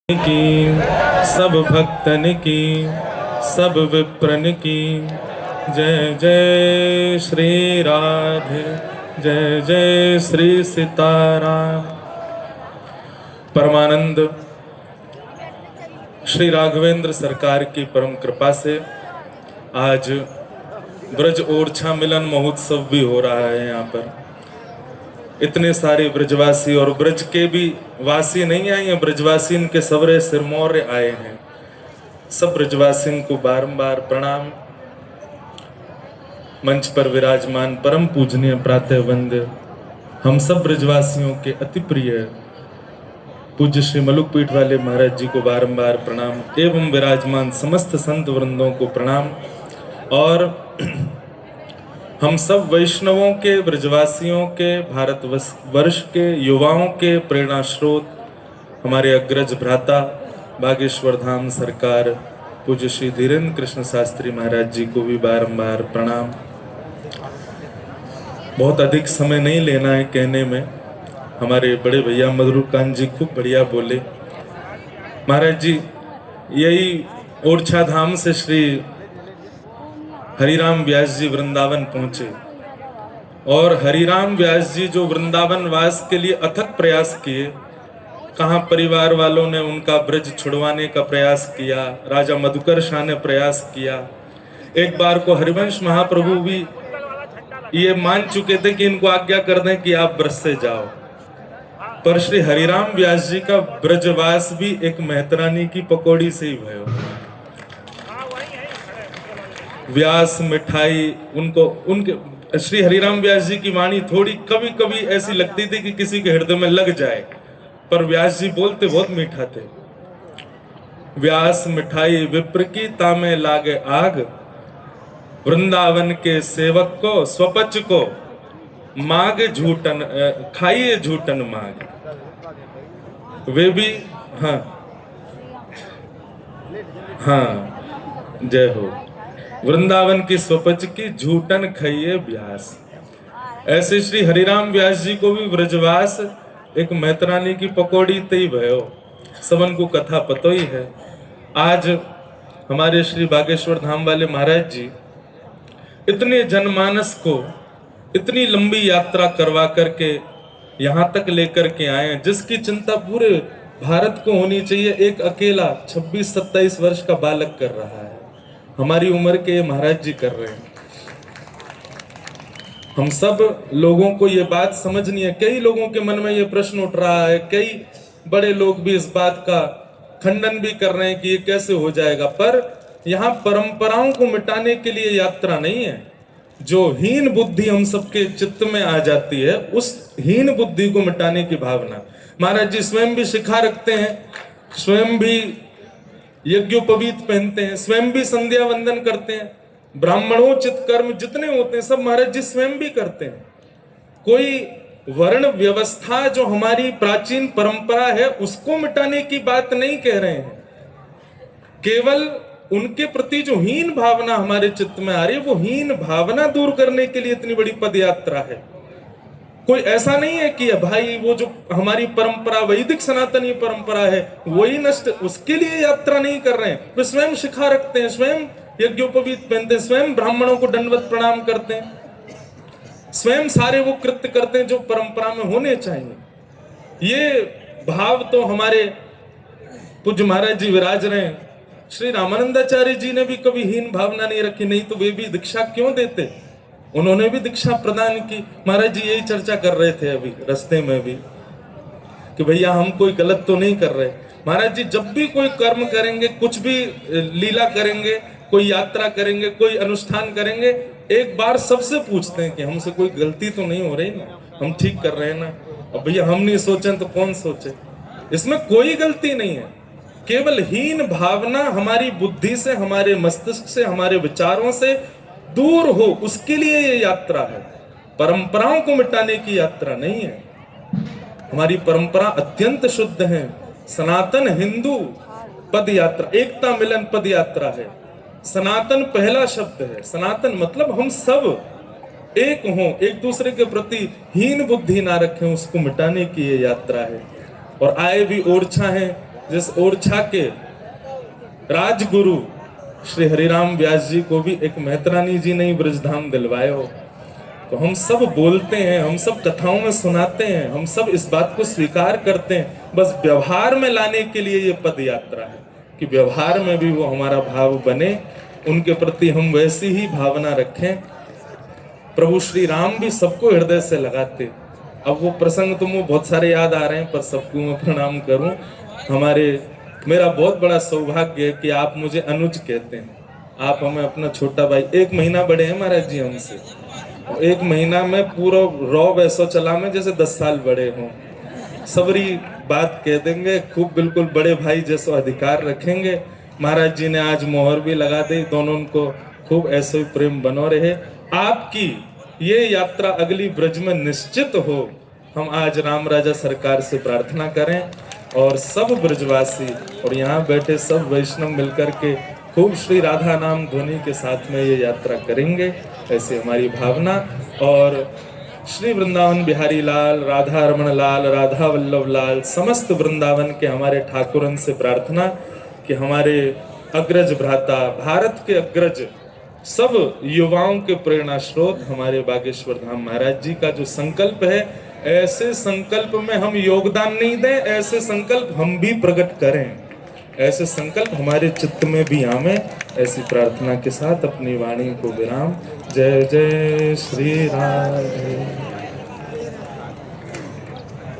की सब भक्तन की सब विप्रन की जय जय श्री राधे जय जय श्री सीताराम। परमानंद श्री राघवेंद्र सरकार की परम कृपा से आज ब्रज ओरछा मिलन महोत्सव भी हो रहा है। यहाँ पर इतने सारे ब्रजवासी और ब्रज के भी वासी नहीं आए हैं, ब्रजवासी इनके सवरे सिरमौर आए हैं। सब ब्रजवासी को बारंबार प्रणाम। मंच पर विराजमान परम पूजनीय प्रातः वंद्य हम सब ब्रजवासियों के अति प्रिय पूज्य श्री मलुक पीठ वाले महाराज जी को बारंबार प्रणाम एवं विराजमान समस्त संत वृंदों को प्रणाम। और हम सब वैष्णवों के, ब्रजवासियों के, भारत वर्ष के युवाओं के प्रेरणा स्रोत हमारे अग्रज भ्राता बागेश्वर धाम सरकार पूज्य श्री धीरेन्द्र कृष्ण शास्त्री महाराज जी को भी बारंबार प्रणाम। बहुत अधिक समय नहीं लेना है कहने में। हमारे बड़े भैया मधुरकांत जी खूब बढ़िया बोले। महाराज जी यही ओरछा धाम से श्री हरिराम व्यास जी वृंदावन पहुंचे और हरिराम व्यास जी जो वृंदावन वास के लिए अथक प्रयास किए, कहाँ परिवार वालों ने उनका ब्रज छुड़वाने का प्रयास किया, राजा मधुकर शाह ने प्रयास किया। एक बार को हरिवंश महाप्रभु भी ये मान चुके थे कि इनको आज्ञा कर दें कि आप ब्रज से जाओ, पर श्री हरिराम व्यास जी का ब्रजवास भी एक मेहतरानी की पकौड़ी से ही भयो। व्यास मिठाई उनको उनके श्री हरिराम व्यास जी की वाणी थोड़ी कभी कभी ऐसी लगती थी कि किसी के हृदय में लग जाए, पर व्यास जी बोलते बहुत मीठा थे। व्यास मिठाई विप्र की तामे लागे आग, वृंदावन के सेवक को स्वपच को माग झूठन खाइए झूठन माग। वे भी हाँ हाँ जय हो। वृंदावन की स्वपच की झूठन खाइए व्यास। ऐसे श्री हरिराम व्यास जी को भी ब्रजवास एक मेहतरानी की पकौड़ी तई भयो। सबन को कथा पतो ही है। आज हमारे श्री बागेश्वर धाम वाले महाराज जी इतने जनमानस को इतनी लंबी यात्रा करवा करके यहाँ तक लेकर के आए हैं, जिसकी चिंता पूरे भारत को होनी चाहिए। एक अकेला 26-27 वर्ष का बालक कर रहा है, हमारी उम्र के महाराज जी कर रहे हैं। हम सब लोगों को ये बात समझनी है। कई लोगों के मन में ये प्रश्न उठ रहा है, कई बड़े लोग भी इस बात का खंडन भी कर रहे हैं कि ये कैसे हो जाएगा, पर यहाँ परंपराओं को मिटाने के लिए यात्रा नहीं है। जो हीन बुद्धि हम सबके चित्त में आ जाती है, उस हीन बुद्धि को मिटाने की भावना। महाराज जी स्वयं भी शिखा रखते हैं, स्वयं भी यज्ञोपवीत पहनते हैं, स्वयं भी संध्या वंदन करते हैं। ब्राह्मणोचित कर्म जितने होते हैं सब महाराज जी स्वयं भी करते हैं। कोई वर्ण व्यवस्था जो हमारी प्राचीन परंपरा है उसको मिटाने की बात नहीं कह रहे हैं, केवल उनके प्रति जो हीन भावना हमारे चित्त में आ रही है वो हीन भावना दूर करने के लिए इतनी बड़ी पद यात्रा है। कोई ऐसा नहीं है कि भाई वो जो हमारी परंपरा वैदिक सनातनी परंपरा है वही नष्ट, उसके लिए यात्रा नहीं कर रहे हैं। वे स्वयं शिखा रखते हैं, स्वयं यज्ञोपवीत पहनते हैं, स्वयं ब्राह्मणों को दंडवत प्रणाम करते हैं, स्वयं सारे वो कृत्य करते हैं जो परंपरा में होने चाहिए। ये भाव तो हमारे पूज्य महाराज जी विराज रहे हैं। श्री रामानंदाचार्य जी ने भी कभी हीन भावना नहीं रखी, नहीं तो वे भी दीक्षा क्यों देते, उन्होंने भी दीक्षा प्रदान की। महाराज जी यही चर्चा कर रहे थे अभी रास्ते में भी कि भैया हम कोई गलत तो नहीं कर रहे। महाराज जी जब भी कोई कर्म करेंगे, कुछ भी लीला करेंगे, कोई यात्रा करेंगे, कोई अनुष्ठान करेंगे, एक बार सबसे पूछते हैं कि हमसे कोई गलती तो नहीं हो रही ना, हम ठीक कर रहे हैं ना। अब भैया हम नहीं सोचे तो कौन सोचे, इसमें कोई गलती नहीं है। केवल हीन भावना हमारी बुद्धि से, हमारे मस्तिष्क से, हमारे विचारों से दूर हो, उसके लिए ये यात्रा है। परंपराओं को मिटाने की यात्रा नहीं है। हमारी परंपरा अत्यंत शुद्ध है। सनातन हिंदू पद यात्रा, एकता मिलन पद यात्रा है। सनातन पहला शब्द है। सनातन मतलब हम सब एक हों, एक दूसरे के प्रति हीन बुद्धि ना रखें, उसको मिटाने की ये यात्रा है। और आए भी ओरछा है, जिस ओरछा के राजगुरु श्री हरिराम व्यास जी को भी एक मेहतरानी जी ने ही ब्रजधाम दिलवाए हो। तो हम सब बोलते हैं, हम सब कथाओं में सुनाते हैं, हम सब इस बात को स्वीकार करते हैं, बस व्यवहार में लाने के लिए ये पद यात्रा है कि व्यवहार में भी वो हमारा भाव बने, उनके प्रति हम वैसी ही भावना रखें। प्रभु श्री राम भी सबको हृदय से लगाते। अब वो प्रसंग तो मुझे बहुत सारे याद आ रहे हैं, पर सबको मैं प्रणाम करूं। मेरा बहुत बड़ा सौभाग्य है कि आप मुझे अनुज कहते हैं। आप हमें अपना छोटा भाई, 1 महीना बड़े हैं महाराज जी हमसे। 1 महीना में पूरा रॉ वैसो चला में जैसे 10 साल बड़े हों। सबरी बात कह देंगे, खूब बिल्कुल बड़े भाई जैसा अधिकार रखेंगे। महाराज जी ने आज मोहर भी लगा दी, दोनों को खूब ऐसे ही प्रेम बनो रहे। आपकी ये यात्रा अगली ब्रज में निश्चित हो, हम आज राम राजा सरकार से प्रार्थना करें और सब ब्रजवासी और यहाँ बैठे सब वैष्णव मिलकर के खूब श्री राधा नाम ध्वनि के साथ में ये यात्रा करेंगे, ऐसी हमारी भावना। और श्री वृंदावन बिहारी लाल, राधा रमण लाल, राधा वल्लभ लाल, समस्त वृंदावन के हमारे ठाकुरन से प्रार्थना कि हमारे अग्रज भ्राता, भारत के अग्रज, सब युवाओं के प्रेरणा स्रोत हमारे बागेश्वर धाम महाराज जी का जो संकल्प है, ऐसे संकल्प में हम योगदान नहीं दें, ऐसे संकल्प हम भी प्रकट करें, ऐसे संकल्प हमारे चित्त में भी आवे। ऐसी प्रार्थना के साथ अपनी वाणी को विराम। जय जय श्री राधे।